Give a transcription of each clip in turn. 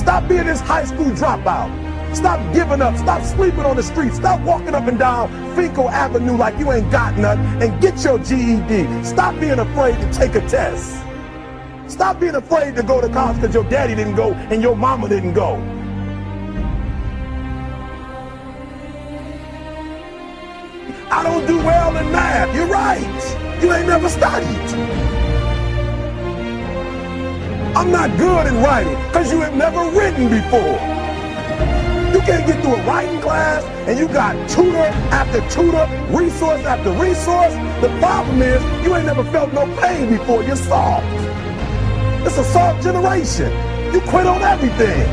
Stop being this high school dropout. Stop giving up. Stop sleeping on the street. Stop walking up and down Finkel Avenue like you ain't got nothing, and get your GED. Stop being afraid to take a test. Stop being afraid to go to college because your daddy didn't go and your mama didn't go. I don't do well in math. You're right. You ain't never studied. I'm not good in writing because you have never written before. You can't get through a writing class and you got tutor after tutor, resource after resource. The problem is you ain't never felt no pain before. You're soft. It's a soft generation. You quit on everything.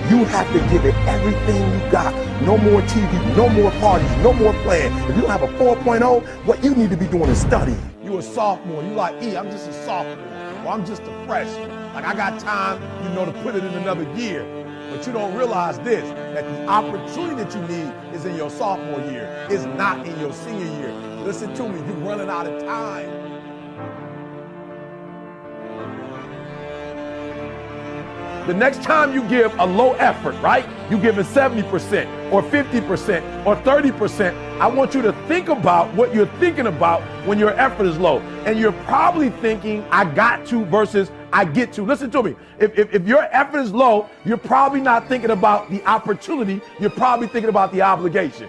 You have to give it everything you got. No more TV, no more parties, no more playing. If you don't have a 4.0, what you need to be doing is studying. You a sophomore, you like, I'm just a sophomore, or I'm just a freshman. Like I got time, to put it in another year. But you don't realize this, that the opportunity that you need is in your sophomore year. It's not in your senior year. Listen to me, you're running out of time. The next time you give a low effort, right? You give it 70% or 50% or 30%. I want you to think about what you're thinking about when your effort is low. And you're probably thinking, I got to versus I get to. Listen to me. If your effort is low, you're probably not thinking about the opportunity. You're probably thinking about the obligation.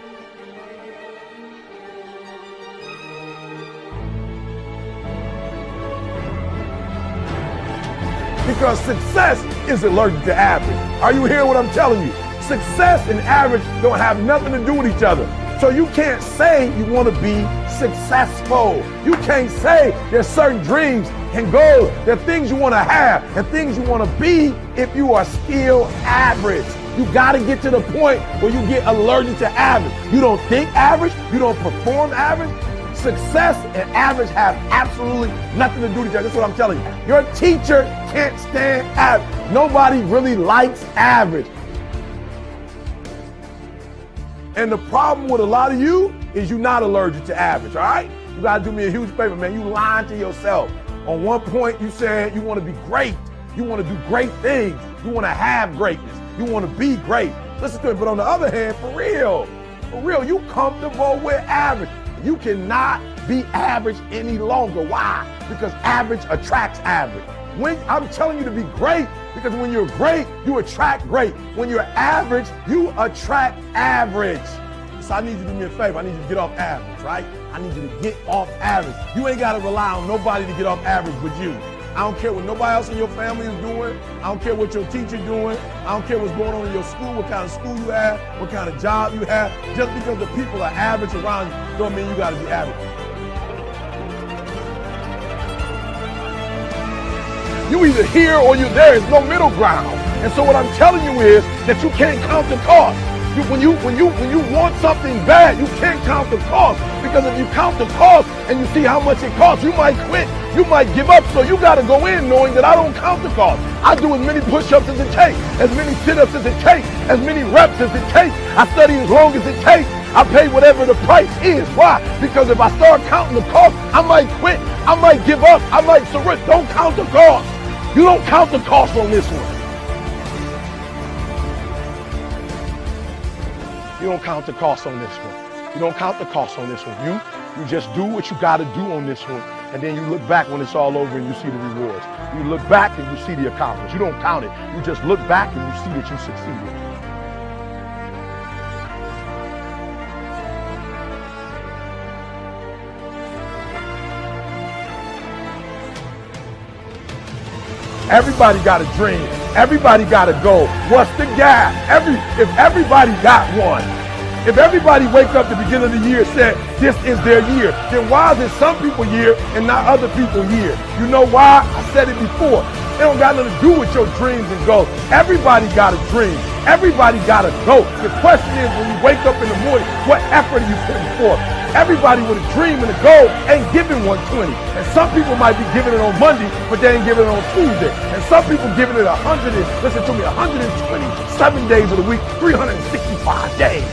Because success is allergic to average. Are you hearing what I'm telling you? Success and average don't have nothing to do with each other. So you can't say you want to be successful. You can't say there's certain dreams and goals. There are things you want to have and things you want to be if you are still average. You got to get to the point where you get allergic to average. You don't think average. You don't perform average. Success and average have absolutely nothing to do with each other. That's what I'm telling you. Your teacher can't stand average. Nobody really likes average. And the problem with a lot of you is you're not allergic to average, all right? You gotta do me a huge favor, man. You lying to yourself. On one point, you said you wanna be great. You wanna do great things. You wanna have greatness. You wanna be great. Listen to me, but on the other hand, for real, you comfortable with average. You cannot be average any longer. Why? Because average attracts average. When I'm telling you to be great, because when you're great, you attract great. When you're average, you attract average. So I need you to do me a favor. I need you to get off average, right? I need you to get off average. You ain't got to rely on nobody to get off average but you. I don't care what nobody else in your family is doing. I don't care what your teacher's doing. I don't care what's going on in your school, what kind of school you have, what kind of job you have. Just because the people are average around you don't mean you got to be average. You either here or you're there. There's no middle ground. And so what I'm telling you is that you can't count the cost. When you want something bad, you can't count the cost. Because if you count the cost and you see how much it costs, you might quit. You might give up. So you got to go in knowing that I don't count the cost. I do as many push-ups as it takes, as many sit-ups as it takes, as many reps as it takes. I study as long as it takes. I pay whatever the price is. Why? Because if I start counting the cost, I might quit. I might give up. I might surrender. Don't count the cost. You don't count the cost on this one. You don't count the cost on this one. You don't count the cost on this one. You just do what you got to do on this one. And then you look back when it's all over and you see the rewards. You look back and you see the accomplishments. You don't count it. You just look back and you see that you succeeded. Everybody got a dream. Everybody got a goal. What's the gap? If everybody got one, if everybody wake up at the beginning of the year and said, this is their year, then why is it some people year and not other people year? You know why? I said it before. It don't got nothing to do with your dreams and goals. Everybody got a dream. Everybody got a goal. The question is, when you wake up in the morning, what effort are you putting forth? Everybody with a dream and a goal ain't giving 120. And some people might be giving it on Monday, but they ain't giving it on Tuesday. And some people giving it 127 days of the week, 365 days.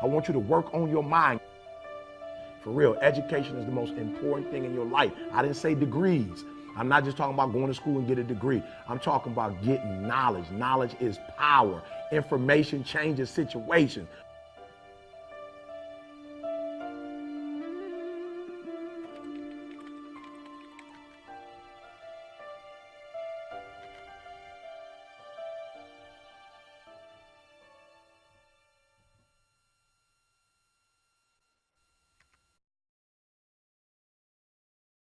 I want you to work on your mind. For real, education is the most important thing in your life. I didn't say degrees. I'm not just talking about going to school and get a degree. I'm talking about getting knowledge. Knowledge is power. Information changes situations.